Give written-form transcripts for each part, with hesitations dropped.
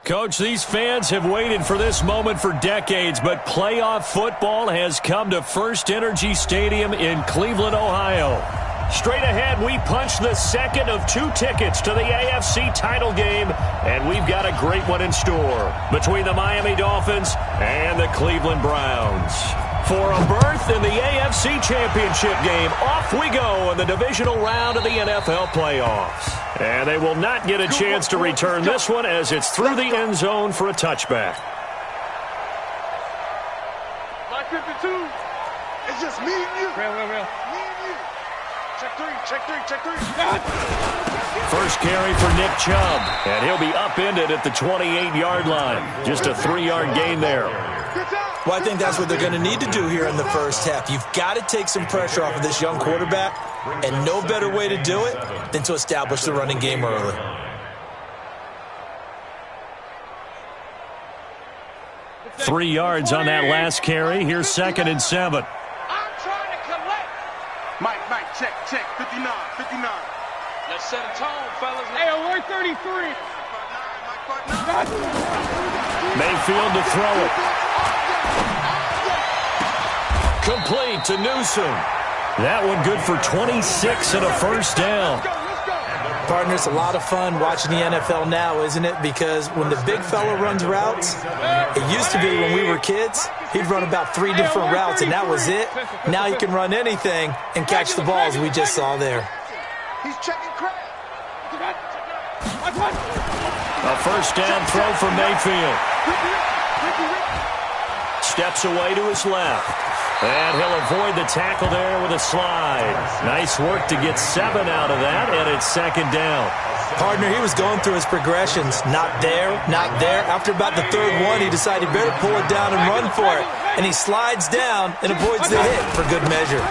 Coach, these fans have waited for this moment for decades, but playoff football has come to First Energy Stadium in Cleveland, Ohio. Straight ahead, we punch the second of 2 tickets to the AFC title game, and we've got a great one in store between the Miami Dolphins and the Cleveland Browns. For a berth in the AFC Championship game, off we go in the divisional round of the NFL playoffs. And they will not get a chance to return this one as it's through the end zone for a touchback. Line 52. It's just me and you. Real. Me and you. Check three. First carry for Nick Chubb, and he'll be upended at the 28-yard line. Just a 3-yard gain there. Well, I think that's what they're going to need to do here in the first half. You've got to take some pressure off of this young quarterback, and no better way to do it than to establish the running game early. Three yards on that last carry. Here's 2nd and 7. I'm trying to collect. Mike, check. 59. Let's set a tone, fellas. Hey, 133. Mayfield to throw it. Complete to Newsom. That one good for 26 and a first down. Partner, it's a lot of fun watching the NFL now, isn't it? Because when the big fella runs routes, it used to be when we were kids, he'd run about 3 different routes, and that was it. Now he can run anything and catch the balls we just saw there. He's checking credit. A first down throw for Mayfield. Steps away to his left. And he'll avoid the tackle there with a slide. Nice work to get 7 out of that, and it's 2nd down. Partner, he was going through his progressions. Not there. After about the 3rd one, he decided he better pull it down and run for it. And he slides down and avoids the hit for good measure.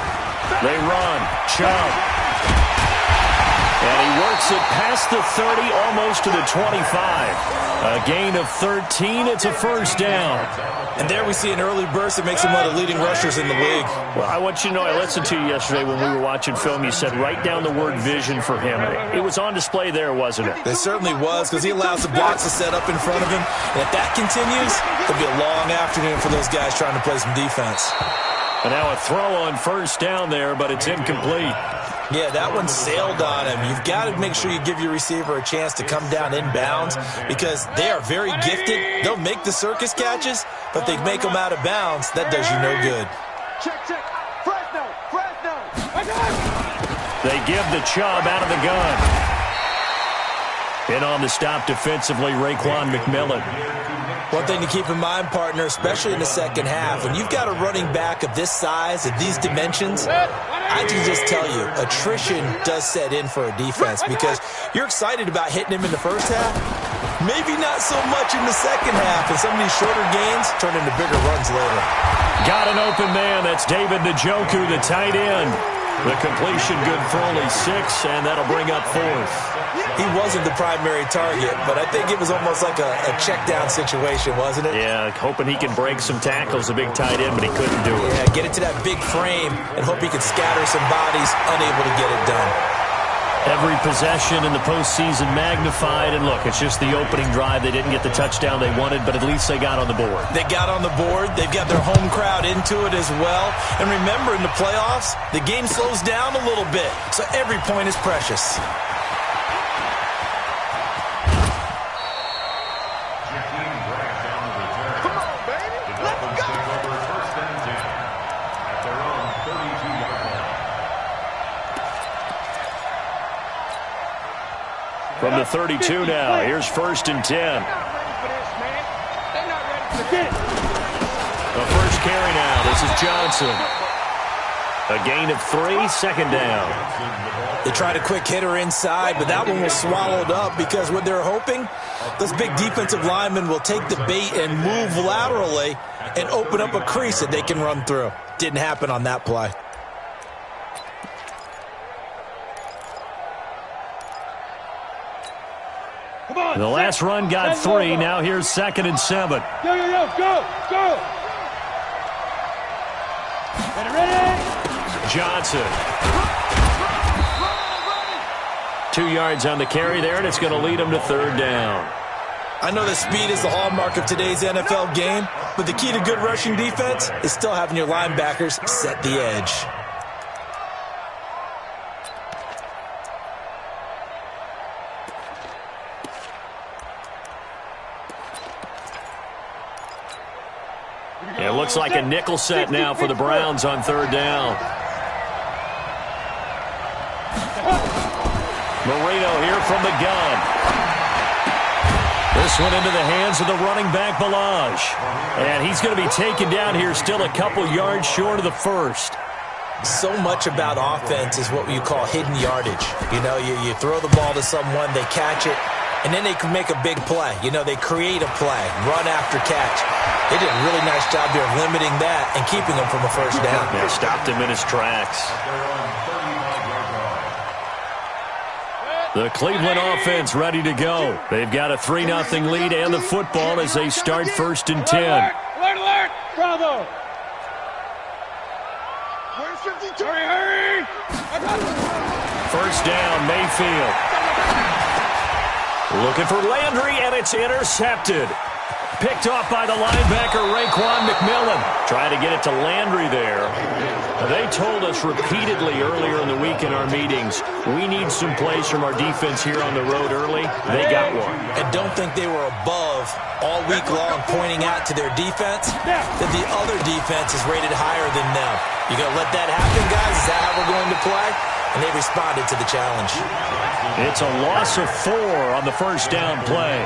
They run. Chubb. And he works it past the 30, almost to the 25. A gain of 13. It's a first down. And there we see an early burst that makes him one of the leading rushers in the league. Well, I want you to know, I listened to you yesterday when we were watching film. You said write down the word vision for him. It was on display there, wasn't it? It certainly was, because he allows the blocks to set up in front of him. And if that continues, it'll be a long afternoon for those guys trying to play some defense. And now a throw on first down there, but it's incomplete. Yeah, that one sailed on him. You've got to make sure you give your receiver a chance to come down inbounds because they are very gifted. They'll make the circus catches, but they make them out of bounds. That does you no good. Check. Fresno. They give the Chubb out of the gun. In on the stop defensively, Raekwon McMillan. One thing to keep in mind, partner, especially in the second half, when you've got a running back of this size, of these dimensions, I can just tell you, attrition does set in for a defense because you're excited about hitting him in the first half, maybe not so much in the second half, and some of these shorter gains turn into bigger runs later. Got an open man. That's David Njoku, the tight end. The completion good for only 6, and that'll bring up 4th. He wasn't the primary target, but I think it was almost like a check-down situation, wasn't it? Yeah, hoping he can break some tackles, a big tight end, but he couldn't do it. Yeah, get it to that big frame and hope he can scatter some bodies, unable to get it done. Every possession in the postseason magnified, and look, it's just the opening drive. They didn't get the touchdown they wanted, but at least they got on the board. They got on the board. They've got their home crowd into it as well. And remember, in the playoffs, the game slows down a little bit, so every point is precious. From the 32 now, here's 1st and 10. The first carry now, this is Johnson. A gain of 3, 2nd down. They tried a quick hitter inside, but that one was swallowed up because what they're hoping, those big defensive linemen will take the bait and move laterally and open up a crease that they can run through. Didn't happen on that play. The last run got 3. Now here's 2nd and 7. Go. Ready? Johnson. 2 yards on the carry there, and it's going to lead him to 3rd down. I know that speed is the hallmark of today's NFL game, but the key to good rushing defense is still having your linebackers set the edge. It looks like a nickel set now for the Browns on third down. Marino here from the gun. This one into the hands of the running back, Balaj. And he's going to be taken down here still a couple yards short of the first. So much about offense is what you call hidden yardage. You know, you throw the ball to someone, they catch it, and then they can make a big play. You know, they create a play, run after catch. They did a really nice job there of limiting that and keeping him from a first down. They stopped him in his tracks. The Cleveland offense ready to go. They've got a 3-0 lead and the football as they start 1st and 10. Alert! Bravo! Where's 52? Hurry! First down, Mayfield. Looking for Landry, and it's intercepted. Picked off by the linebacker, Raekwon McMillan. Trying to get it to Landry there. They told us repeatedly earlier in the week in our meetings, we need some plays from our defense here on the road early. They got one. And don't think they were above all week long pointing out to their defense that the other defense is rated higher than them. You going to let that happen, guys? Is that how we're going to play? And they responded to the challenge. It's a loss of 4 on the first down play.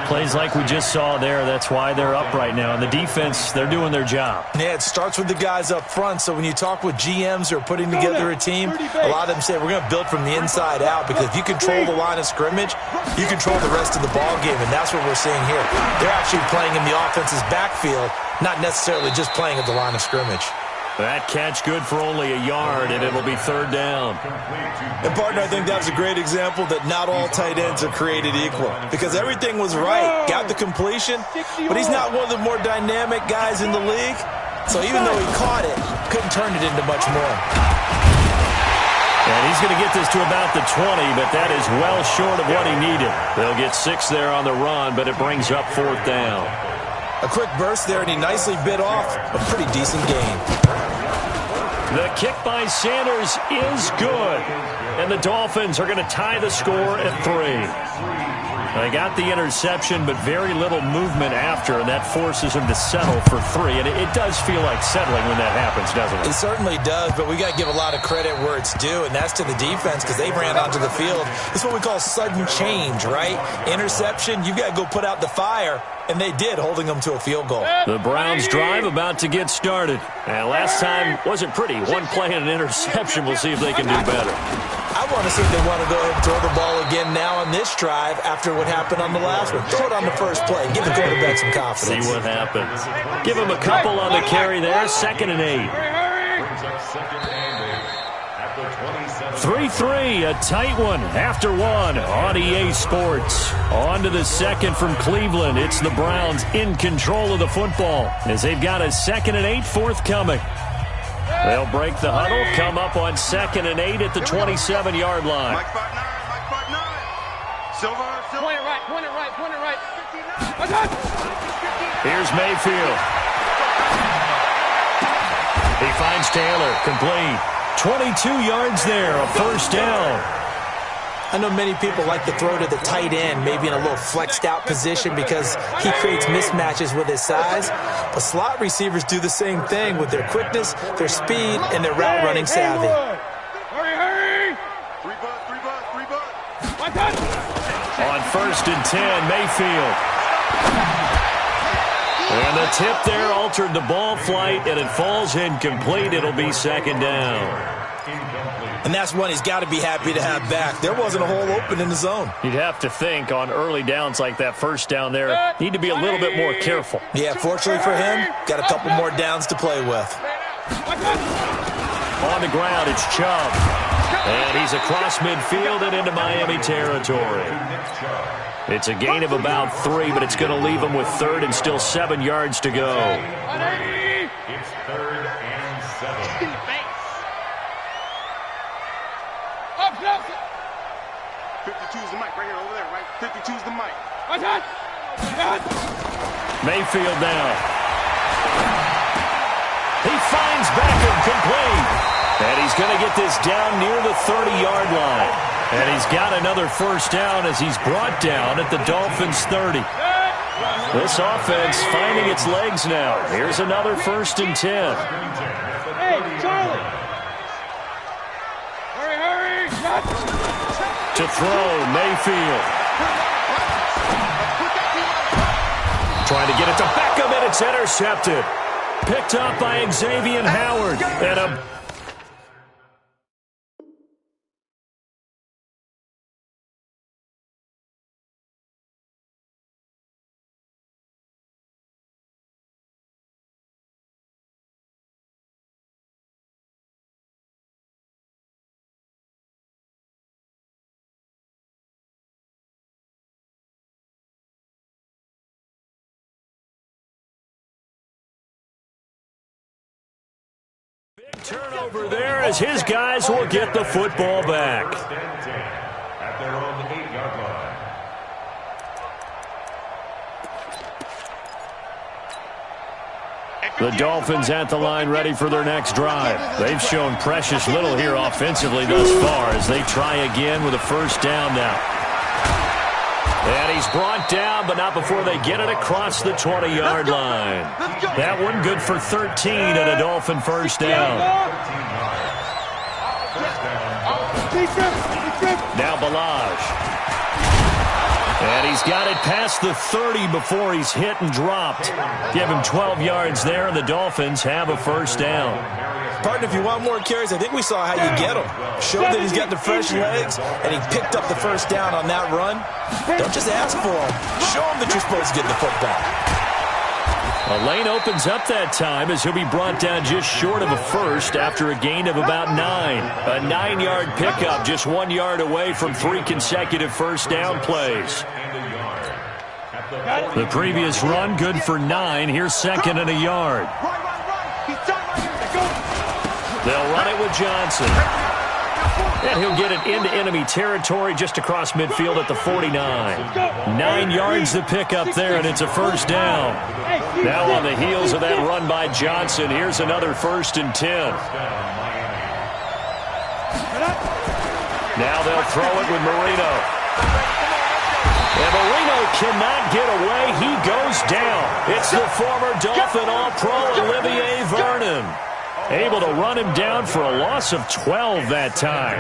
Plays like we just saw there, that's why they're up right now. And the defense, they're doing their job. Yeah, it starts with the guys up front. So when you talk with GMs who are putting together a team, a lot of them say we're going to build from the inside out, because if you control the line of scrimmage, you control the rest of the ball game, and that's what we're seeing here. They're actually playing in the offense's backfield, not necessarily just playing at the line of scrimmage. That catch good for only a yard, and it'll be third down. And, partner, I think that was a great example that not all tight ends are created equal, because everything was right. Got the completion, but he's not one of the more dynamic guys in the league. So even though he caught it, couldn't turn it into much more. And he's going to get this to about the 20, but that is well short of what he needed. They'll get 6 there on the run, but it brings up 4th down. A quick burst there, and he nicely bit off a pretty decent gain. The kick by Sanders is good. And the Dolphins are going to tie the score at 3. They got the interception, but very little movement after, and that forces him to settle for 3. And it does feel like settling when that happens, doesn't it? It certainly does, but we got to give a lot of credit where it's due, and that's to the defense, because they ran onto the field. It's what we call sudden change, right? Interception, you got to go put out the fire. And they did, holding them to a field goal. The Browns drive about to get started. And last time wasn't pretty. One play and an interception. We'll see if they can do better. I want to see if they want to go ahead and throw the ball again now on this drive after what happened on the last one. Throw it on the first play. Give the quarterback some confidence. See what happens. Give him a couple on the carry there. 2nd and 8. 3-3, a tight one after 1 on EA Sports. On to the second from Cleveland. It's the Browns in control of the football as they've got a 2nd and 8 forthcoming. They'll break the huddle, come up on 2nd and 8 at the 27-yard line. Mike 5-9. Silver. Point it right. Here's Mayfield. He finds Taylor, complete. 22 yards there, a first down. I know many people like to throw to the tight end, maybe in a little flexed out position because he creates mismatches with his size. But slot receivers do the same thing with their quickness, their speed, and their route running savvy. Hurry! 3 bucks. On 1st and 10, Mayfield. And the tip there altered the ball flight, and it falls incomplete. It'll be 2nd down. And that's one he's got to be happy to have back. There wasn't a hole open in the zone. You'd have to think on early downs like that first down there, need to be a little bit more careful. Yeah, fortunately for him, got a couple more downs to play with. On the ground, it's Chubb. And he's across midfield and into Miami territory. It's a gain of about 3, but it's going to leave him with 3rd and still 7 yards to go. It's 3rd and 7. 52's the mic right here over there, right? 52's the mic. Mayfield now. He finds Beckham complete. And he's going to get this down near the 30-yard line. And he's got another first down as he's brought down at the Dolphins' 30. This offense finding its legs now. Here's another 1st and 10. Hey, Charlie. Hurry. To throw, Mayfield. Trying to get it to Beckham, and it's intercepted. Picked up by Xavier Howard. And a big turnover there as his guys will get the football back. At their own 8-yard line. The Dolphins at the line ready for their next drive. They've shown precious little here offensively thus far as they try again with a first down now. And he's brought down, but not before they get it across the 20-yard line. That one good for 13 and a Dolphin first down. Now Balaj. And he's got it past the 30 before he's hit and dropped. Give him 12 yards there, and the Dolphins have a first down. Partner, if you want more carries, I think we saw how you get him. Showed that he's got the fresh legs, and he picked up the first down on that run. Don't just ask for him. Show him that you're supposed to get the football. A lane opens up that time as he'll be brought down just short of a first after a gain of about 9. A 9-yard pickup, just 1 yard away from 3 consecutive first down plays. The previous run good for 9. Here's 2nd and a yard. They'll run it with Johnson. And he'll get it into enemy territory just across midfield at the 49. 9 yards to pick up there, and it's a first down. Now on the heels of that run by Johnson, here's another 1st and 10. Now they'll throw it with Marino. And Marino cannot get away. He goes down. It's the former Dolphin All-Pro Olivier Vernon. Able to run him down for a loss of 12 that time.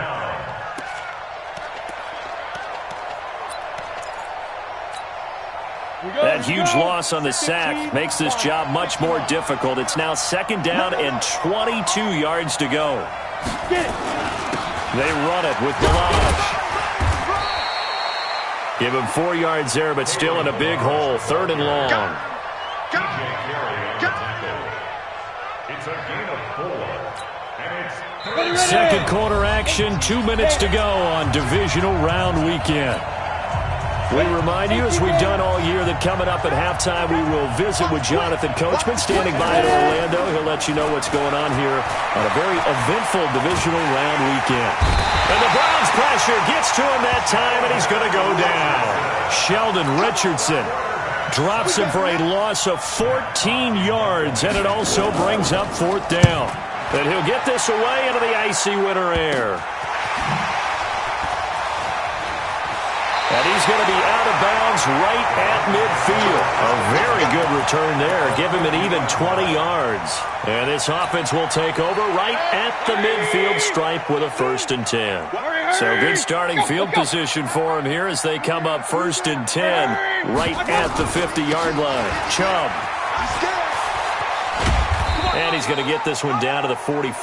That huge loss on the sack makes this job much more difficult. It's now 2nd down and 22 yards to go. They run it with Balaj. Give him 4 yards there, but still in a big hole. 3rd and long. It's a gain of 4. Second quarter action, 2 minutes to go on divisional round weekend. We remind you, as we've done all year, that coming up at halftime, we will visit with Jonathan Coachman standing by in Orlando. He'll let you know what's going on here on a very eventful divisional round weekend. And the Browns pressure gets to him that time, and he's going to go down. Sheldon Richardson drops him for a loss of 14 yards, and it also brings up 4th down. And he'll get this away into the icy winter air. And he's going to be out of bounds right at midfield. A very good return there. Give him an even 20 yards. And this offense will take over right at the midfield stripe with a 1st and 10. So good starting field position for him here as they come up 1st and 10 right at the 50-yard line. Chubb. And he's going to get this one down to the 45.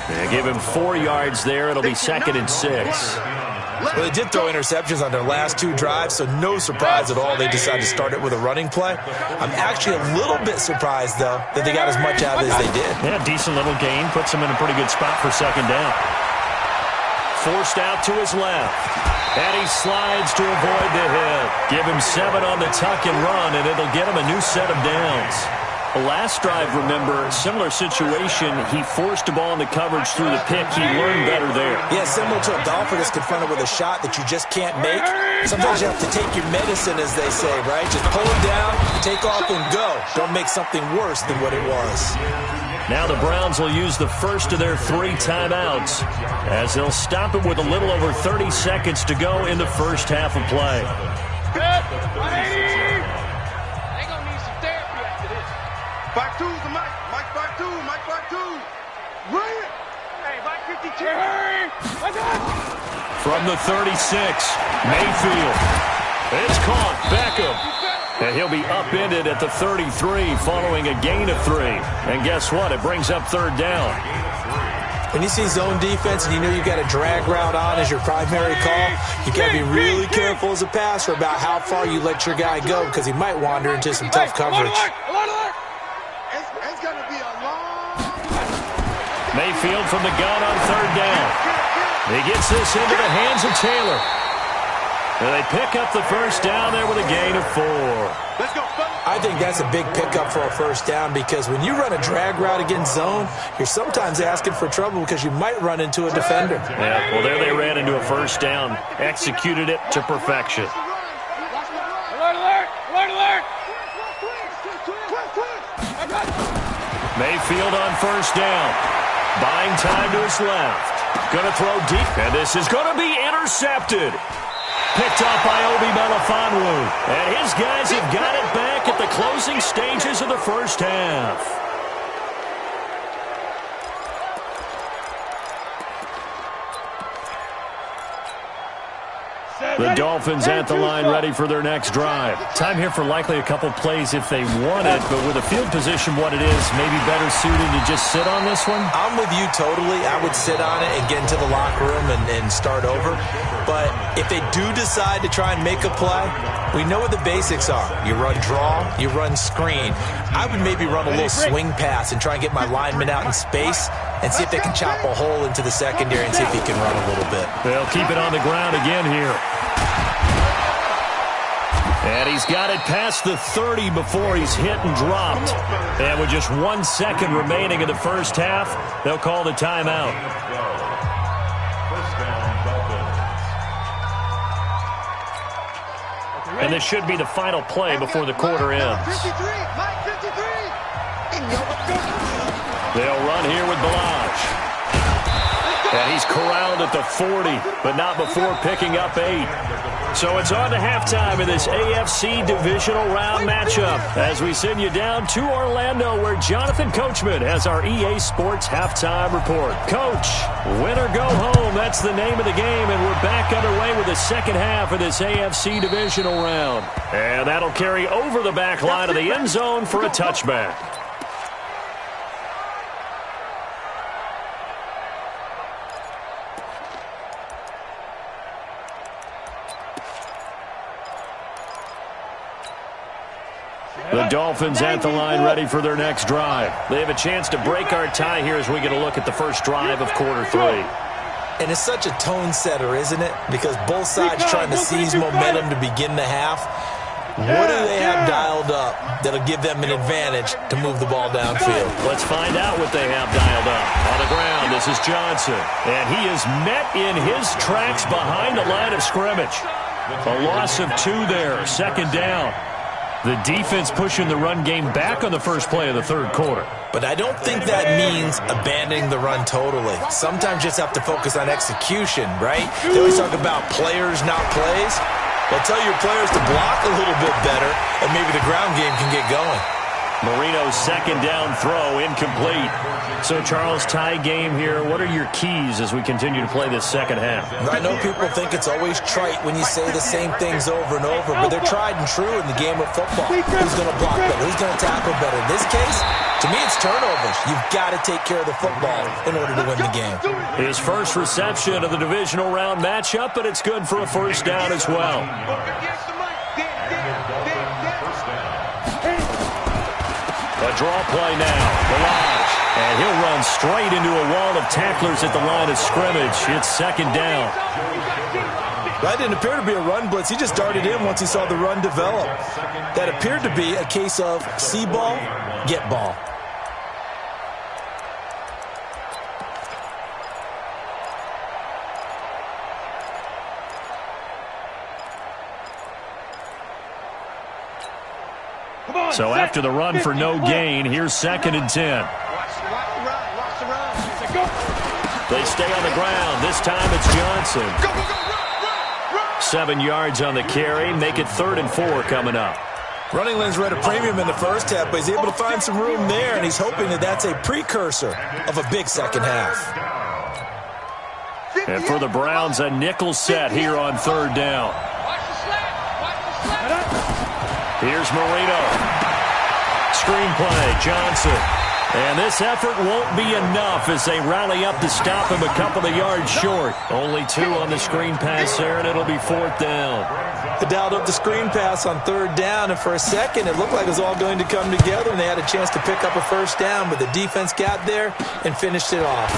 They give him 4 yards there. It'll be 2nd and 6. Well, they did throw interceptions on their last 2 drives, so no surprise at all they decided to start it with a running play. I'm actually a little bit surprised, though, that they got as much out of it as they did. Yeah, decent little gain. Puts him in a pretty good spot for 2nd down. Forced out to his left. And he slides to avoid the hit. Give him 7 on the tuck and run, and it'll get him a new set of downs. Last drive, remember, similar situation. He forced a ball into coverage through the pick. He learned better there. Yeah, similar to a golfer that's confronted with a shot that you just can't make. Sometimes you have to take your medicine, as they say, right? Just pull it down, take off, and go. Don't make something worse than what it was. Now the Browns will use the first of their 3 timeouts as they'll stop it with a little over 30 seconds to go in the first half of play. Good. 180. They gonna need some therapy after this. 5-2's the Mike. Mike 5-2. Mike 5-2. Right. Hey, Mike 52. Hurry. From the 36, Mayfield. It's caught. Beckham. And he'll be upended at the 33 following a gain of 3. And guess what? It brings up 3rd down. When you see zone defense and you know you've got a drag route on as your primary call, you got to be really careful as a passer about how far you let your guy go because he might wander into some tough coverage. It's going to be a long... Mayfield from the gun on 3rd down. He gets this into the hands of Taylor. And they pick up the first down there with a gain of 4. Let's go, fellas. I think that's a big pickup for a first down because when you run a drag route against zone, you're sometimes asking for trouble because you might run into a defender. Yeah, well, there they ran into a first down. Executed it to perfection. Alert, alert! Alert, alert! Mayfield on first down. Buying time to his left. Going to throw deep. And this is going to be intercepted. Picked up by Obi Melifonwu. And his guys have got it back at the closing stages of the first half. The Dolphins at the line ready for their next drive. Time here for likely a couple plays if they want it, but with a field position what it is, maybe better suited to just sit on this one? I'm with you totally. I would sit on it and get into the locker room and start over. But if they do decide to try and make a play, we know what the basics are. You run draw, you run screen. I would maybe run a little swing pass and try and get my lineman out in space and see if they can chop a hole into the secondary and see if he can run a little bit. They'll keep it on the ground again here. And he's got it past the 30 before he's hit and dropped. And with just 1 second remaining in the first half, they'll call the timeout. And this should be the final play before the quarter ends. They'll run here with Balaj. And he's corralled at the 40, but not before picking up 8. So it's on to halftime in this AFC divisional round matchup as we send you down to Orlando where Jonathan Coachman has our EA Sports halftime report. Coach, win or go home, that's the name of the game, and we're back underway with the second half of this AFC divisional round. And that'll carry over the back line of the end zone for a touchback. The Dolphins at the line ready for their next drive. They have a chance to break our tie here as we get a look at the first drive of quarter 3. And it's such a tone setter, isn't it? Because both sides trying to seize momentum to begin the half. What do they have dialed up that'll give them an advantage to move the ball downfield? Let's find out what they have dialed up. On the ground, this is Johnson. And he is met in his tracks behind the line of scrimmage. A loss of 2 there, second down. The defense pushing the run game back on the first play of the third quarter. But I don't think that means abandoning the run totally. Sometimes you just have to focus on execution, right? They always talk about players, not plays. Well, tell your players to block a little bit better, and maybe the ground game can get going. Marino's second down throw incomplete. So, Charles, tie game here. What are your keys as we continue to play this second half? I know people think it's always trite when you say the same things over and over, but they're tried and true in the game of football. Who's going to block better? Who's going to tackle better? In this case, to me, it's turnovers. You've got to take care of the football in order to win the game. His first reception of the divisional round matchup, but it's good for a first down as well. A draw play now. Balaj. And he'll run straight into a wall of tacklers at the line of scrimmage. It's second down. That didn't appear to be a run blitz. He just darted in once he saw the run develop. That appeared to be a case of see ball, get ball. So after the run for no gain, here's second and 10. They stay on the ground. This time it's Johnson. 7 yards on the carry. Make it 3rd and 4 coming up. Running lanes were at a premium in the first half, but he's able to find some room there, and he's hoping that that's a precursor of a big second half. And for the Browns, a nickel set here on 3rd down. Here's Marino. Screen play, Johnson. And this effort won't be enough as they rally up to stop him a couple of yards short. Only 2 on the screen pass there, and it'll be 4th down. They dialed up the screen pass on 3rd down, and for a second it looked like it was all going to come together, and they had a chance to pick up a 1st down, but the defense got there and finished it off.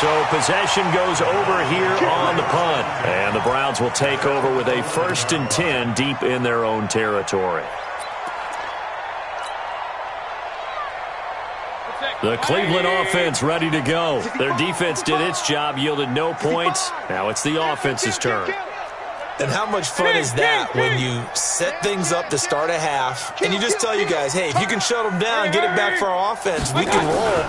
So possession goes over here on the punt. And the Browns will take over with a 1st and 10 deep in their own territory. The Cleveland offense ready to go. Their defense did its job, yielded no points. Now it's the offense's turn. And how much fun is that when you set things up to start a half, and you just tell you guys, hey, if you can shut them down, get it back for our offense, we can roll.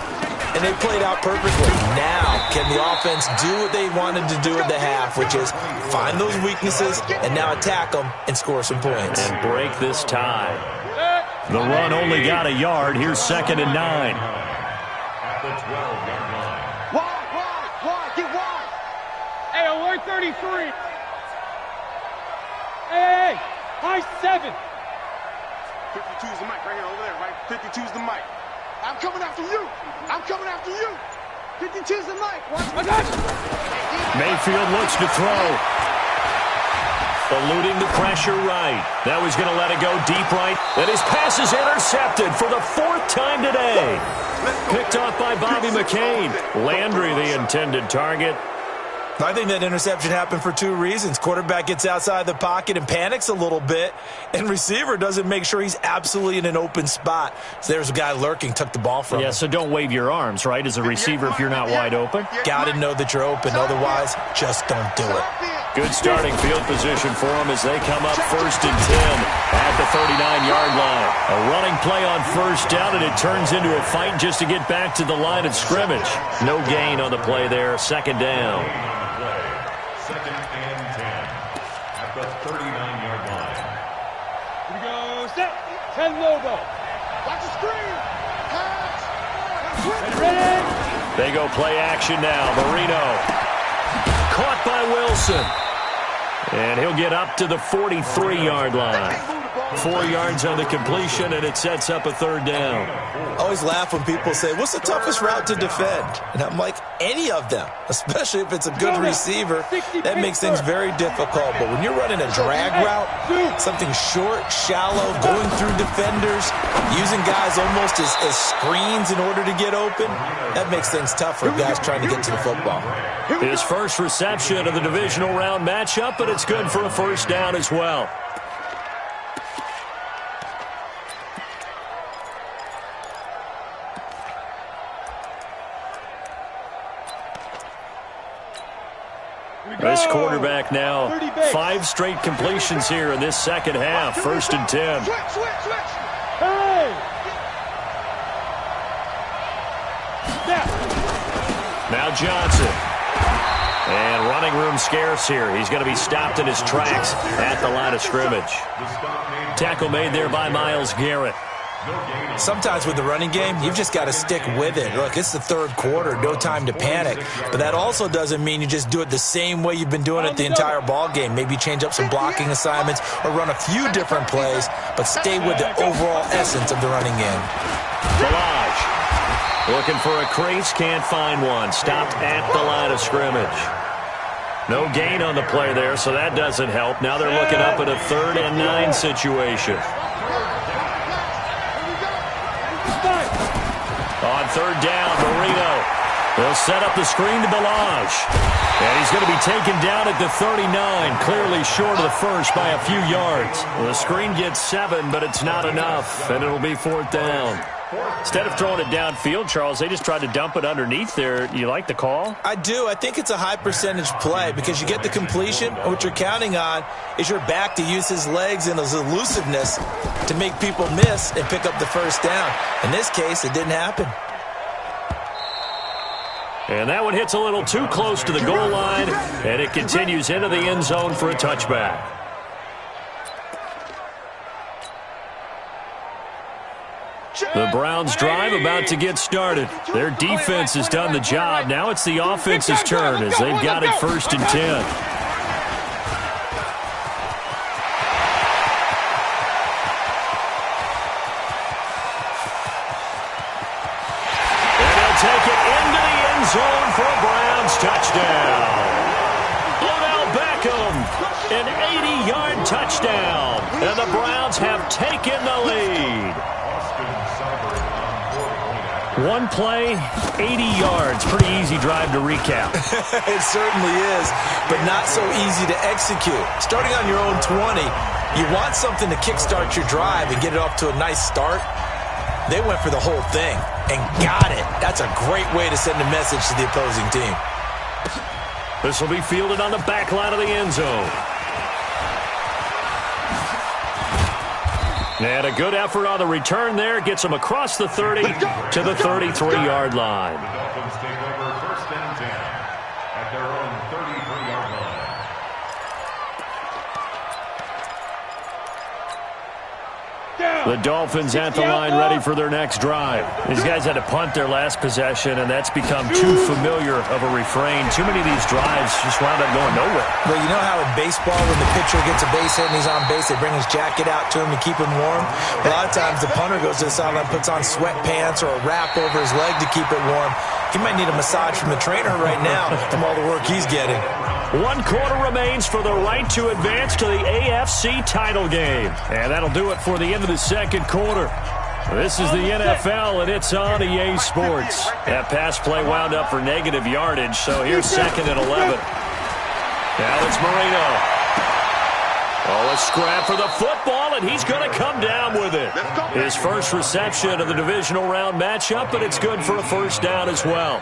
And they played out perfectly. Now, can the offense do what they wanted to do at the half, which is find those weaknesses and now attack them and score some points. And break this tie. The run only got a yard. Here's 2nd and 9. Wide, get wide. Hey, alert 33. Hey, high 7. 52's the mic right here, over there, right? 52's the mic. I'm coming after you. I'm coming after you. 52's the mic. Watch my God. Mayfield looks to throw. Eluding the pressure right. That was going to let it go deep right. And his pass is intercepted for the 4th time today. Picked off by Bobby McCain. Landry, the intended target. I think that interception happened for 2 reasons. Quarterback gets outside the pocket and panics a little bit, and receiver doesn't make sure he's absolutely in an open spot. So there's a guy lurking, took the ball from him. Yeah, so don't wave your arms, right, as a receiver if you're not wide open. Got to know that you're open. Otherwise, just don't do it. Good starting field position for them as they come up 1st and 10 at the 39-yard line. A running play on 1st down, and it turns into a fight just to get back to the line of scrimmage. No gain on the play there. 2nd down. 2nd and 10 at the 39-yard line. Here we go. Set. 10 Lobo. Watch the screen. Pass. Ready. They go play action now. Marino. Caught by Wilson. And he'll get up to the 43-yard line. 4 yards on the completion, and it sets up a 3rd down. I always laugh when people say, what's the toughest route to defend? And I'm like, any of them, especially if it's a good receiver. That makes things very difficult. But when you're running a drag route, something short, shallow, going through defenders, using guys almost as screens in order to get open, that makes things tough for guys trying to get to the football. His first reception of the divisional round matchup, but it's good for a 1st down as well. This quarterback now, 5 straight completions here in this 2nd half. 1st and 10. Hey! Now Johnson. And running room scarce here. He's going to be stopped in his tracks at the line of scrimmage. Tackle made there by Myles Garrett. Sometimes with the running game, you've just got to stick with it. Look, it's the 3rd quarter, no time to panic. But that also doesn't mean you just do it the same way you've been doing it the entire ball game. Maybe change up some blocking assignments or run a few different plays, but stay with the overall essence of the running game. Balaj looking for a crease, can't find one. Stopped at the line of scrimmage. No gain on the play there, so that doesn't help. Now they're looking up at a 3rd and 9 situation. On third down, Marino. They'll set up the screen to Balaj. And he's going to be taken down at the 39, clearly short of the first by a few yards. Well, the screen gets 7, but it's not enough, and it'll be fourth down. Instead of throwing it downfield, Charles, they just tried to dump it underneath there. You like the call? I do. I think it's a high-percentage play because you get the completion, and what you're counting on is your back to use his legs and his elusiveness to make people miss and pick up the first down. In this case, it didn't happen. And that one hits a little too close to the goal line, and it continues into the end zone for a touchback. The Browns drive about to get started. Their defense has done the job. Now it's the offense's turn as they've got it 1st and 10. And they'll take it into the end zone for a Browns touchdown. Odell Beckham, an 80-yard touchdown. And the Browns have taken the lead. One play, 80 yards. Pretty easy drive to recap. It certainly is, but not so easy to execute. Starting on your own 20, you want something to kickstart your drive and get it off to a nice start. They went for the whole thing and got it. That's a great way to send a message to the opposing team. This will be fielded on the back line of the end zone. And a good effort on the return there. Gets them across the 30 to the 33-yard line. The Dolphins take over 1st and 10 at their own 33-yard line. The Dolphins at the line ready for their next drive. These guys had to punt their last possession, and that's become too familiar of a refrain. Too many of these drives just wound up going nowhere. Well, you know how in baseball when the pitcher gets a base hit and he's on base, they bring his jacket out to him to keep him warm? A lot of times the punter goes to the sideline, puts on sweatpants or a wrap over his leg to keep it warm. He might need a massage from the trainer right now from all the work he's getting. 1 quarter remains for the right to advance to the AFC title game. And that'll do it for the end of the 2nd quarter. This is the NFL, and it's on EA Sports. That pass play wound up for negative yardage, so here's 2nd and 11. Now it's Marino. Oh, a scrap for the football, and he's going to come down with it. His first reception of the divisional round matchup, but it's good for a first down as well.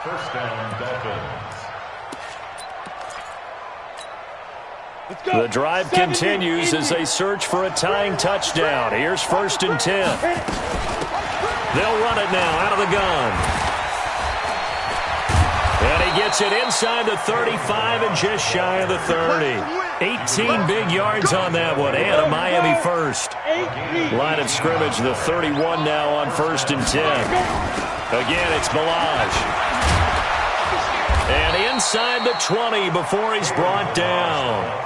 First down, Dolphins. The drive continues as they search for a tying touchdown. Here's 1st and 10. They'll run it now out of the gun. And he gets it inside the 35 and just shy of the 30. 18 big yards on that one, and a Miami first. Line of scrimmage, the 31 now on 1st and 10. Again, it's Balaj. And inside the 20 before he's brought down.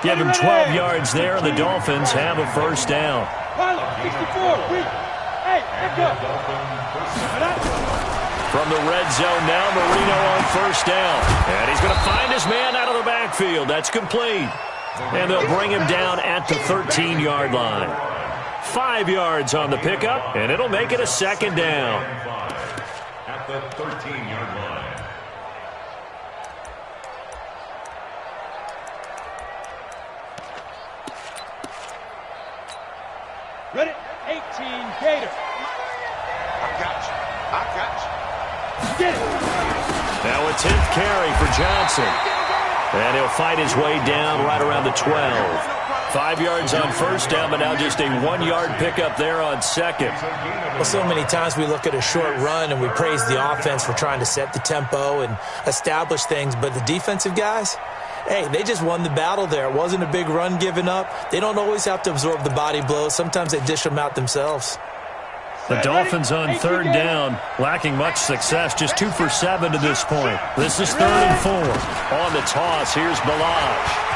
Give him 12 yards there, and the Dolphins have a first down. From the red zone now, Marino on 1st down. And he's going to find his man out of the backfield. That's complete. And they'll bring him down at the 13-yard line. 5 yards on the pickup, and it'll make it a 2nd down. At the 13-yard line. Ready? 18, Gator. I got you. Get it. Now a 10th carry for Johnson. And he'll fight his way down right around the 12. 5 yards on 1st down, but now just a 1-yard pickup there on 2nd. Well, so many times we look at a short run and we praise the offense for trying to set the tempo and establish things, but the defensive guys, hey, they just won the battle there. It wasn't a big run given up. They don't always have to absorb the body blows. Sometimes they dish them out themselves. The Dolphins on 3rd down, lacking much success, just 2 for 7 to this point. This is 3rd and 4. On the toss, here's Balaj.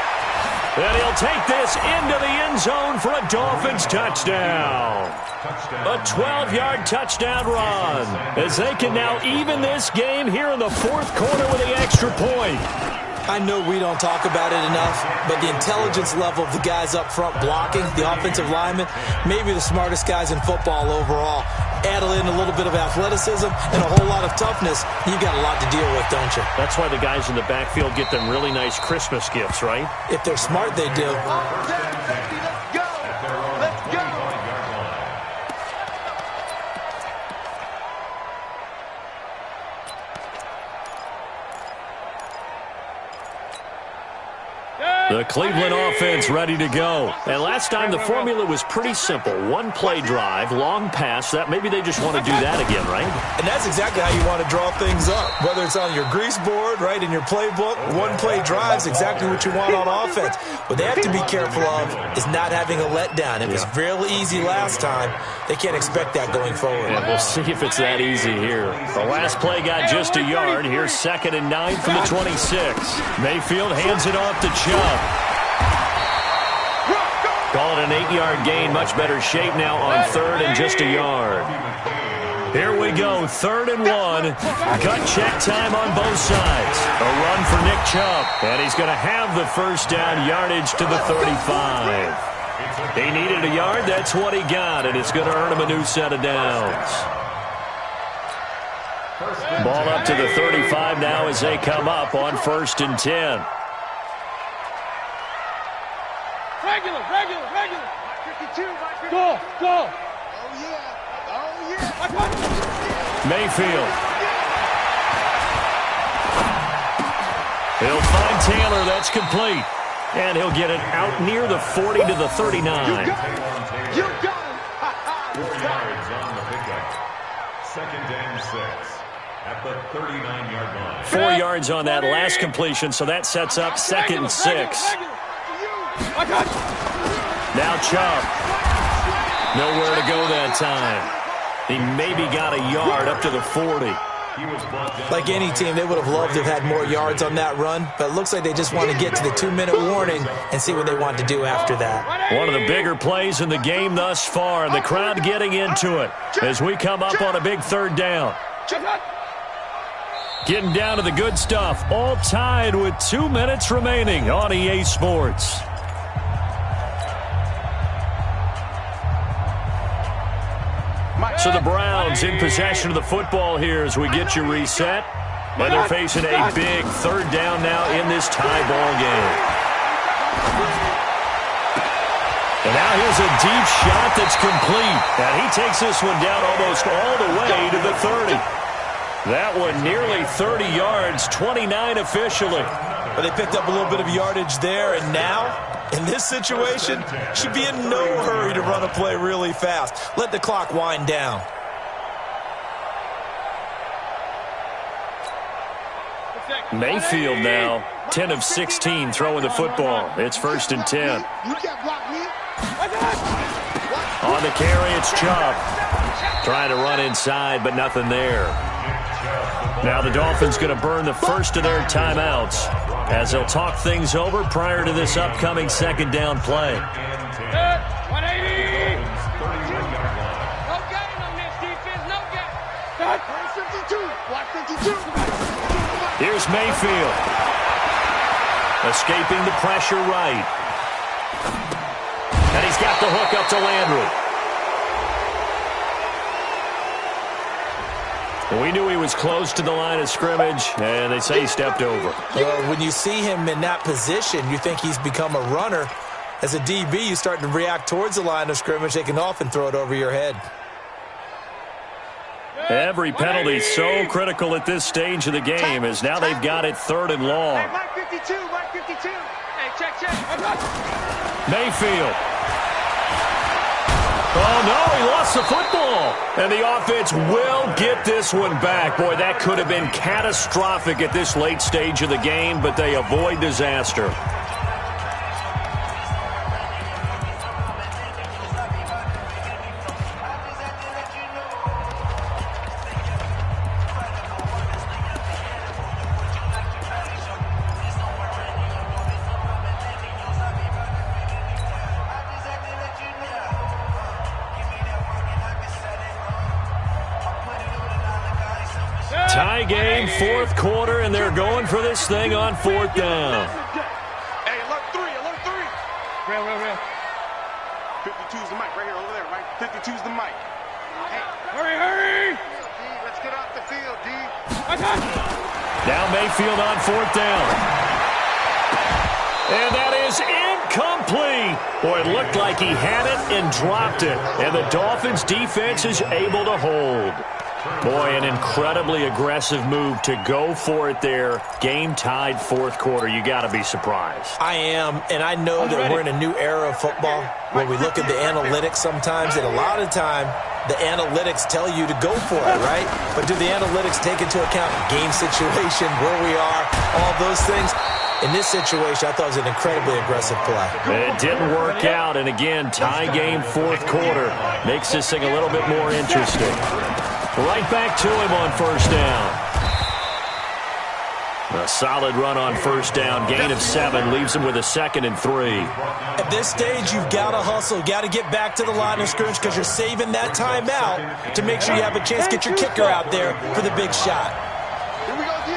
And he'll take this into the end zone for a Dolphins touchdown. A 12-yard touchdown run as they can now even this game here in the 4th quarter with the extra point. I know we don't talk about it enough, but the intelligence level of the guys up front blocking, the offensive linemen, maybe the smartest guys in football overall. add in a little bit of athleticism and a whole lot of toughness, you've got a lot to deal with, don't you? That's why the guys in the backfield get them really nice Christmas gifts, right? If they're smart, they do. The Cleveland offense ready to go. And last time the formula was pretty simple. One play drive, long pass. That maybe they just want to do that again, right? And that's exactly how you want to draw things up. Whether it's on your grease board, right, in your playbook, one play drive is exactly what you want on offense. What they have to be careful of is not having a letdown. It was real easy last time. They can't expect that going forward. Yeah, we'll see if it's that easy here. The last play got just a yard. Here's 2nd and 9 from the 26. Mayfield hands it off to Chubb. Call it an 8-yard gain. Much better shape now on 3rd and just a yard. Here we go. 3rd and 1. Cut check time on both sides. A run for Nick Chubb. And he's going to have the first down, yardage to the 35. He needed a yard. That's what he got. And it's going to earn him a new set of downs. Ball up to the 35 now as they come up on 1st and 10. Regular. 52, 52. Go. Oh, yeah. Mayfield. He'll find Taylor. That's complete. And he'll get it out near the 40 to the 39. You got him. 4 yards on the pickup. 2nd and 6 at the 39-yard line. 4 yards on that last completion, so that sets up 2nd and 6. Now Chubb. Nowhere to go that time. He maybe got a yard up to the 40. Like any team, they would have loved to have had more yards on that run, but it looks like they just want to get to the 2-minute warning and see what they want to do after that. One of the bigger plays in the game thus far, and the crowd getting into it as we come up on a big 3rd down. Getting down to the good stuff, all tied with 2 minutes remaining on EA Sports. So the Browns in possession of the football here as we get you reset. And they're facing a big 3rd down now in this tie ball game. And now here's a deep shot that's complete. And he takes this one down almost all the way to the 30. That one nearly 30 yards, 29 officially. But they picked up a little bit of yardage there, and now, in this situation, should be in no hurry to run a play really fast. Let the clock wind down. Mayfield now, 10 of 16 throwing the football. It's 1st and 10. On the carry, it's Chubb. Trying to run inside, but nothing there. Now the Dolphins going to burn the first of their timeouts as they'll talk things over prior to this upcoming 2nd down play. 180. No gain on this defense, no gain. 52. Block 52. Here's Mayfield. Escaping the pressure right. And he's got the hook up to Landry. We knew he was close to the line of scrimmage, and they say he stepped over. When you see him in that position, you think he's become a runner. As a DB, you start to react towards the line of scrimmage. They can often throw it over your head. Every penalty so critical at this stage of the game as now they've got it 3rd and long. Mike 52. Hey, check. Mayfield. Oh, no, he lost the football. And the offense will get this one back. Boy, that could have been catastrophic at this late stage of the game, but they avoid disaster. Tie game, 4th quarter, and they're going for this thing on 4th down. Hey, alert 3. Real. 52's the mic right here over there, right? 52's the mic. Hey, Hurry, hurry! Let's get off the field, D. Now Mayfield on 4th down. And that is incomplete. Boy, it looked like he had it and dropped it. And the Dolphins defense is able to hold. Boy, an incredibly aggressive move to go for it there. Game tied 4th quarter. You got to be surprised. I am, and I know that we're in a new era of football where we look at the analytics sometimes, and a lot of time the analytics tell you to go for it, right? But do the analytics take into account game situation, where we are, all those things? In this situation, I thought it was an incredibly aggressive play. It didn't work out, and again, tie game 4th quarter. Makes this thing a little bit more interesting. Right back to him on 1st down. A solid run on 1st down. Gain of 7 leaves him with a 2nd and 3. At this stage, you've got to hustle. Got to get back to the line of scrimmage because you're saving that timeout to make sure you have a chance to get your kicker out there for the big shot. Here we go, D.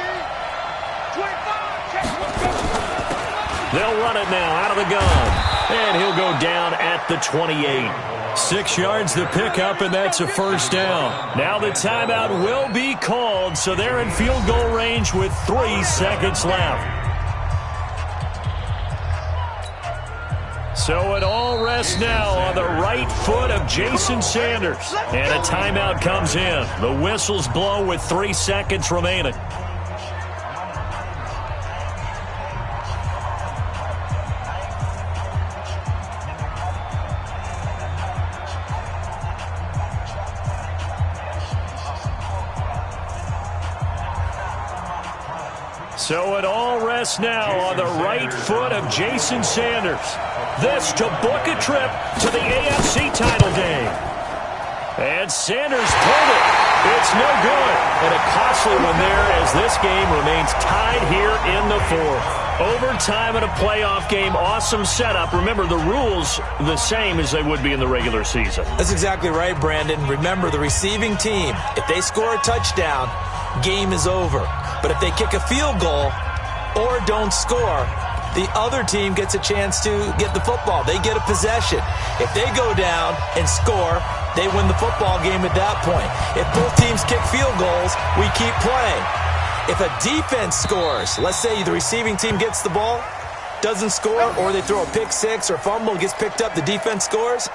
25. They'll run it now out of the gun. And he'll go down at the 28. 6 yards the pickup, and that's a 1st down. Now the timeout will be called, so they're in field goal range with 3 seconds left. So it all rests now on the right foot of Jason Sanders. And a timeout comes in. The whistles blow with 3 seconds remaining. So it all rests now on the right foot of Jason Sanders. This to book a trip to the AFC title game. And Sanders pulled it. It's no good. And a costly one there as this game remains tied here in the 4th. Overtime in a playoff game. Awesome setup. Remember, the rules the same as they would be in the regular season. That's exactly right, Brandon. Remember, the receiving team, if they score a touchdown, game is over. But if they kick a field goal or don't score, the other team gets a chance to get the football. They get a possession. If they go down and score, they win the football game at that point. If both teams kick field goals, we keep playing. If a defense scores, let's say the receiving team gets the ball, doesn't score, or they throw a pick six or fumble, gets picked up, the defense scores,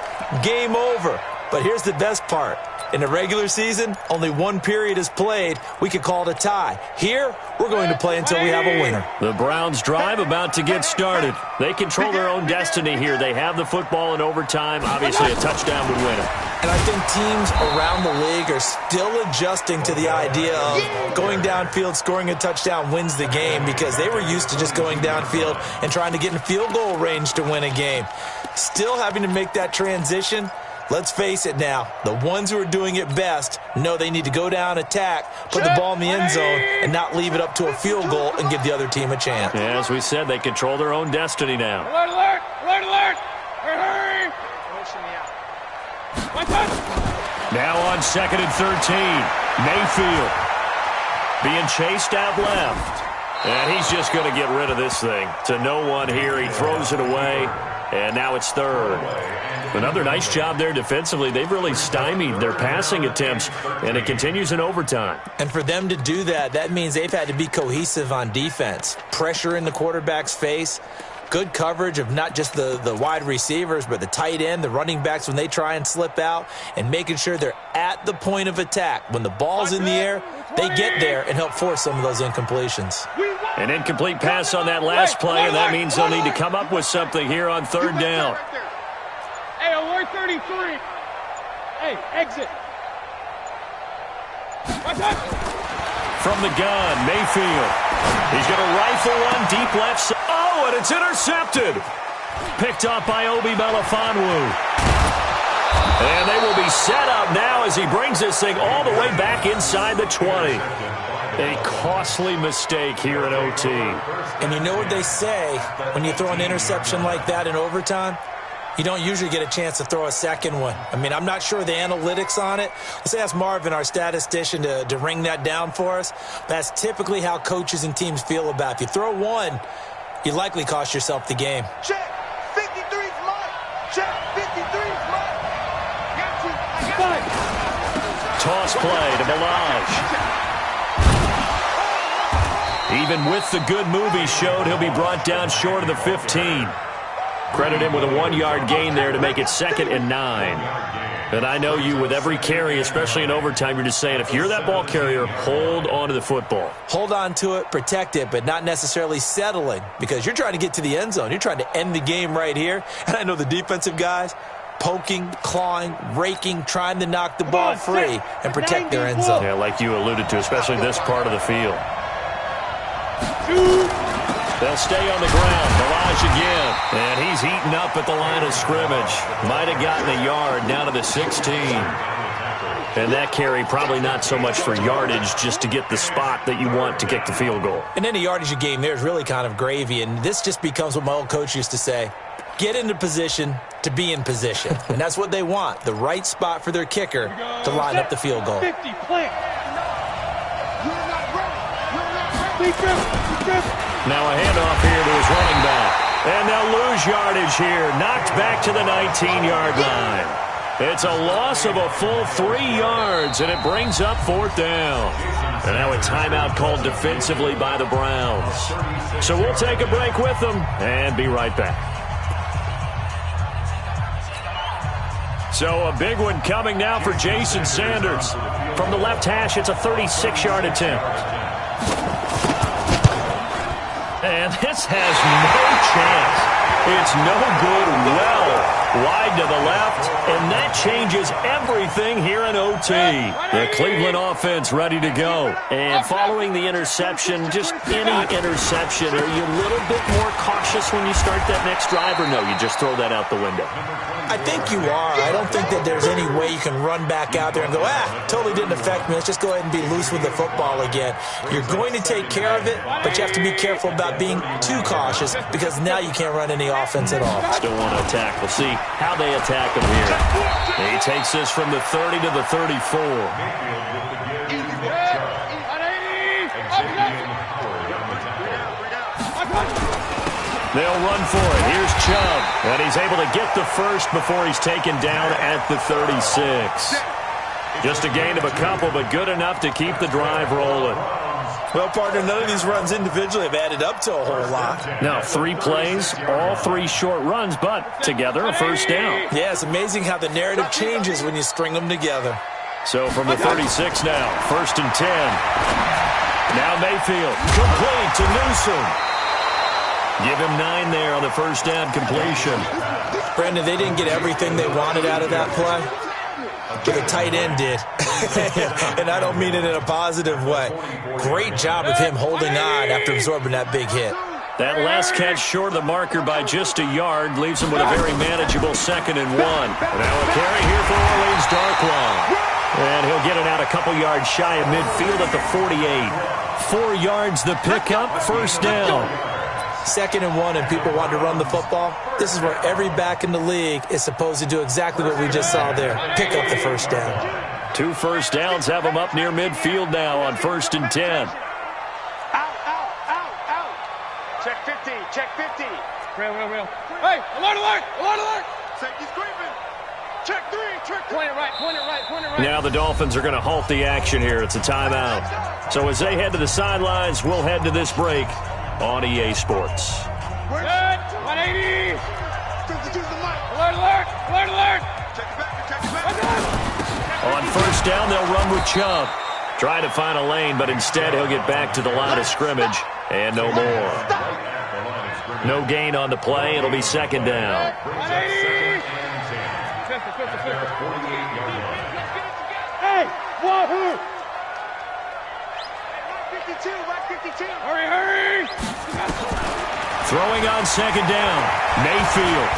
game over. But here's the best part. In the regular season, only 1 period is played. We could call it a tie. Here, we're going to play until we have a winner. The Browns' drive about to get started. They control their own destiny here. They have the football in overtime. Obviously, a touchdown would win it. And I think teams around the league are still adjusting to the idea of going downfield, scoring a touchdown wins the game, because they were used to just going downfield and trying to get in field goal range to win a game. Still having to make that transition. Let's face it now, the ones who are doing it best know they need to go down, attack, put the ball in the end zone, and not leave it up to a field goal and give the other team a chance. Yeah, as we said, they control their own destiny now. Alert, alert, alert, alert. Hurry, hurry. Now on 2nd and 13, Mayfield being chased out left. And he's just going to get rid of this thing to no one here. He throws it away, and now it's 3rd. Another nice job there defensively. They've really stymied their passing attempts, and it continues in overtime. And for them to do that, that means they've had to be cohesive on defense. Pressure in the quarterback's face. Good coverage of not just the wide receivers, but the tight end, the running backs when they try and slip out, and making sure they're at the point of attack. When the ball's in the air, they get there and help force some of those incompletions. An incomplete pass on that last play, and that means they'll need to come up with something here on 3rd down. Hey, alert 33. Hey, exit. From the gun, Mayfield. He's going to rifle one deep left side. Oh, and it's intercepted. Picked off by Obi Melifonwu. And they will be set up now as he brings this thing all the way back inside the 20. A costly mistake here in OT. And you know what they say when you throw an interception like that in overtime? You don't usually get a chance to throw a second one. I mean, I'm not sure the analytics on it. Let's ask Marvin, our statistician, to ring that down for us. That's typically how coaches and teams feel about it. If you throw one, you likely cost yourself the game. Check. 53's mine. Check. 53's mine. Got you. I got you. Toss play to Balaj. Even with the good move he showed, he'll be brought down short of the 15. Credit him with a 1-yard gain there to make it 2nd and 9. And I know you, with every carry, especially in overtime, you're just saying, if you're that ball carrier, hold on to the football. Hold on to it, protect it, but not necessarily settling, because you're trying to get to the end zone. You're trying to end the game right here. And I know the defensive guys poking, clawing, raking, trying to knock the ball free and protect their end zone. Yeah, like you alluded to, especially this part of the field. They'll stay on the ground. Balaj again. And he's eaten up at the line of scrimmage. Might have gotten a yard down to the 16. And that carry probably not so much for yardage, just to get the spot that you want to kick the field goal. And any yardage you gain there is really kind of gravy. And this just becomes what my old coach used to say. Get into position to be in position. And that's what they want, the right spot for their kicker to line up the field goal. 50, play. Now a handoff here to his running back. And they'll lose yardage here. Knocked back to the 19-yard line. It's a loss of a full 3 yards, and it brings up 4th down. And now a timeout called defensively by the Browns. So we'll take a break with them and be right back. So a big one coming now for Jason Sanders. From the left hash, it's a 36-yard attempt. And this has no chance. It's no good, well wide to the left, and that changes everything here in OT. The Cleveland offense ready to go. And following the interception, just any interception, are you a little bit more cautious when you start that next drive, or no, you just throw that out the window? I think you are. I don't think that there's any way you can run back out there and go, totally didn't affect me. Let's just go ahead and be loose with the football again. You're going to take care of it, but you have to be careful about being too cautious, because now you can't run any offense at all. Still want to attack. We'll see how they attack him here. He takes this from the 30 to the 34. They'll run for it. Here's Chubb. And he's able to get the first before he's taken down at the 36. Just a gain of a couple, but good enough to keep the drive rolling. Well, partner, none of these runs individually have added up to a whole lot. Now, 3 plays, all 3 short runs, but together a first down. Yeah, it's amazing how the narrative changes when you string them together. So from the 36 now, 1st and 10. Now Mayfield, complete to Newsom. Give him 9 there on the first down completion. Brandon, they didn't get everything they wanted out of that play, but the tight end did. And I don't mean it in a positive way. Great job of him holding on after absorbing that big hit. That last catch short of the marker by just a yard leaves him with a very manageable 2nd and 1. Now a carry here for Orleans Darkwa. And he'll get it out a couple yards shy of midfield at the 48. 4 yards the pickup, first down. 2nd and 1, and people want to run the football. This is where every back in the league is supposed to do exactly what we just saw there. Pick up the first down. 2 first downs have them up near midfield now on 1st and 10. Out. Check 50, check 50. Real. Hey, alert. Safety screaming. Check 3. Point it right. Now the Dolphins are going to halt the action here. It's a timeout. So as they head to the sidelines, we'll head to this break on EA Sports. 180. Alert. Check it back. On first down, they'll run with Chubb. Try to find a lane, but instead he'll get back to the line of scrimmage and no more. No gain on the play. It'll be 2nd down. 180. Hey, wahoo! 52. Hurry! Throwing on 2nd down. Mayfield.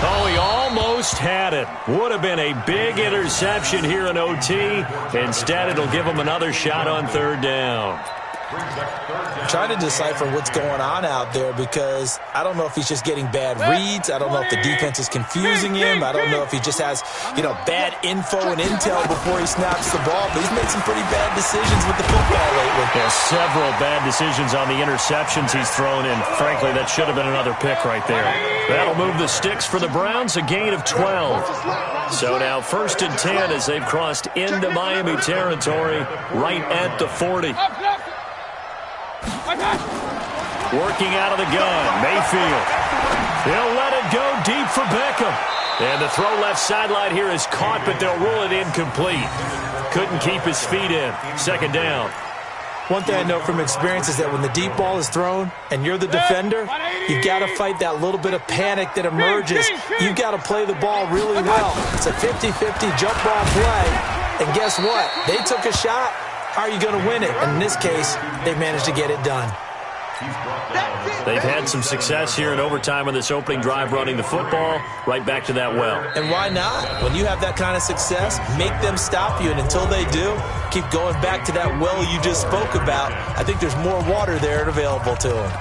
Oh, he almost had it. Would have been a big interception here in OT. Instead, it'll give him another shot on 3rd down. I'm trying to decipher what's going on out there because I don't know if he's just getting bad reads. I don't know if the defense is confusing him. I don't know if he just has, bad info and intel before he snaps the ball. But he's made some pretty bad decisions with the football lately. Yeah, several bad decisions on the interceptions he's thrown in. Frankly, that should have been another pick right there. That'll move the sticks for the Browns, a gain of 12. So now 1st and 10 as they've crossed into Miami territory right at the 40. Working out of the gun, Mayfield. He'll let it go deep for Beckham. And the throw left sideline here is caught, but they'll rule it incomplete. Couldn't keep his feet in. 2nd down. One thing I know from experience is that when the deep ball is thrown and you're the defender, you've got to fight that little bit of panic that emerges. You've got to play the ball really well. It's a 50-50 jump ball play. And guess what? They took a shot. How are you going to win it? And in this case, they managed to get it done. They've had some success here in overtime on this opening drive running the football right back to that well. And why not? When you have that kind of success, make them stop you. And until they do, keep going back to that well you just spoke about. I think there's more water there available to them.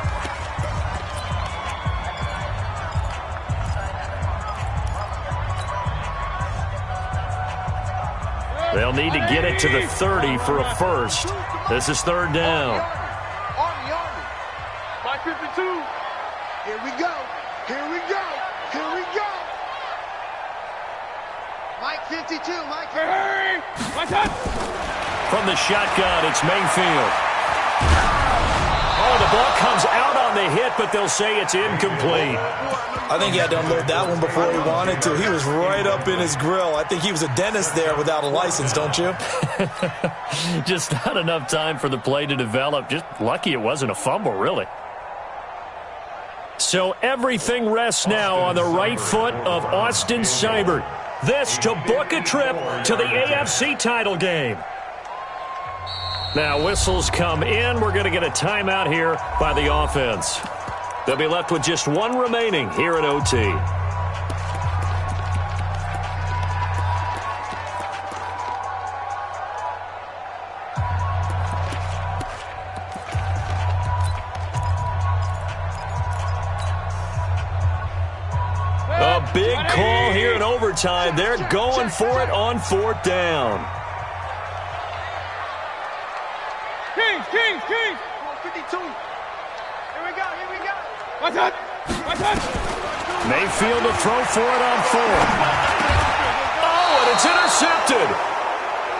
They'll need to get it to the 30 for a first. This is 3rd down. Army. Mike 52. Here we go. Mike 52. Hey! From the shotgun, it's Mayfield. Oh, the ball comes out on the hit, but they'll say it's incomplete. I think he had to unload that one before he wanted to. He was right up in his grill. I think he was a dentist there without a license, don't you? Just not enough time for the play to develop. Just lucky it wasn't a fumble, really. So everything rests now on the right foot of Austin Seibert. This to book a trip to the AFC title game. Now whistles come in. We're going to get a timeout here by the offense. They'll be left with just one remaining here at OT. A big call here in overtime. They're going for it on 4th down. King. 52. Here we go. What's that? Mayfield to throw for it on 4th. Oh, and it's intercepted.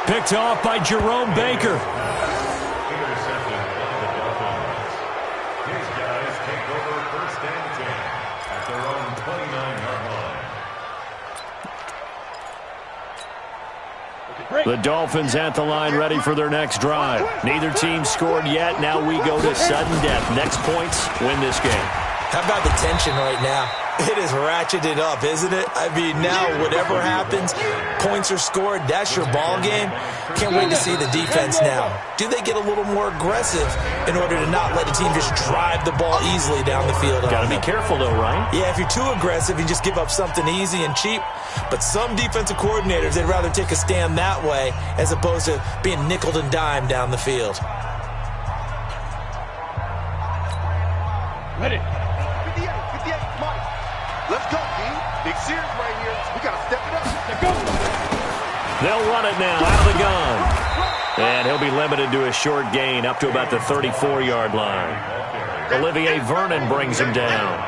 Picked off by Jerome Baker. Intercepted by the Dolphins. His guys take over 1st and 10 at their own 29-yard line. The Dolphins at the line ready for their next drive. Neither team scored yet. Now we go to sudden death. Next points win this game. How about the tension right now? It is ratcheted up, isn't it? I mean, now whatever happens, points are scored, that's your ball game. Can't wait to see the defense now. Do they get a little more aggressive in order to not let the team just drive the ball easily down the field? Got to be careful, though, right? Yeah, if you're too aggressive, you just give up something easy and cheap. But some defensive coordinators, they'd rather take a stand that way as opposed to being nickeled and dimed down the field. Ready. 58, Mike. Let's go, D. Big series right here. We got to step it up. Let's go. They'll run it now out of the gun. And he'll be limited to a short gain up to about the 34-yard line. Olivier Vernon brings him down.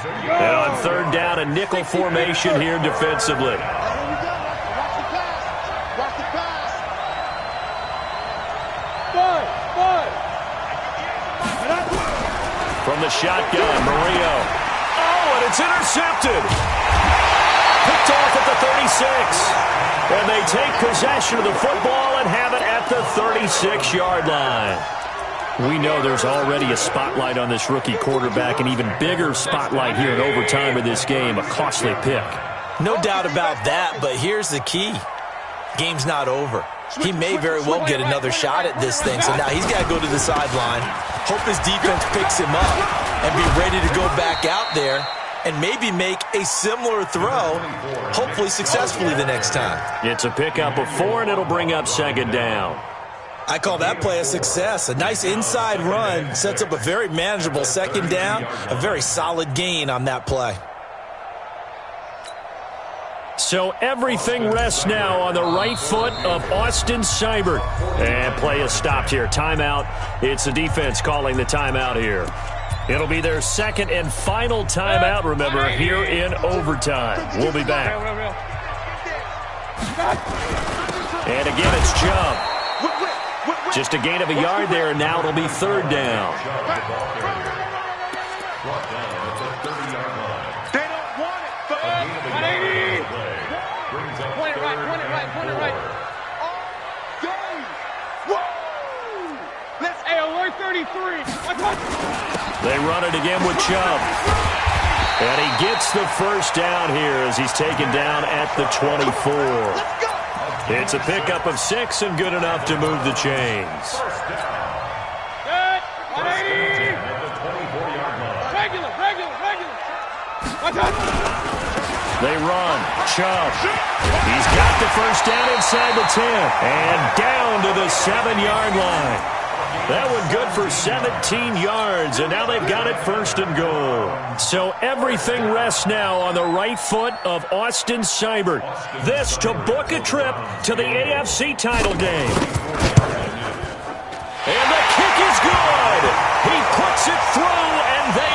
And on 3rd down, a nickel formation here defensively. From the shotgun, Murillo. Oh, and it's intercepted. Picked off at the 36. And they take possession of the football and have it at the 36-yard line. We know there's already a spotlight on this rookie quarterback, an even bigger spotlight here in overtime of this game, a costly pick. No doubt about that, but here's the key. Game's not over. He may very well get another shot at this thing, so now he's got to go to the sideline, hope his defense picks him up, and be ready to go back out there and maybe make a similar throw, hopefully successfully the next time. It's a pickup of 4, and it'll bring up 2nd down. I call that play a success. A nice inside run sets up a very manageable second down, a very solid gain on that play. So everything rests now on the right foot of Austin Seibert. And play is stopped here. Timeout. It's the defense calling the timeout here. It'll be their second and final timeout, remember, here in overtime. We'll be back. And again, it's Chubb. Just a gain of a yard there, and now it'll be third down. They don't want it. Point it right. Whoa! Let's alert 33. They run it again with Chubb. And he gets the first down here as he's taken down at the 24. It's a pickup of 6 and good enough to move the chains. Regular. They run. Chubb. He's got the first down inside the 10. And down to the 7-yard line. That one good for 17 yards, and now they've got it first and goal. So everything rests now on the right foot of Austin Seibert. This to book a trip to the AFC title game. And the kick is good. He puts it through, and they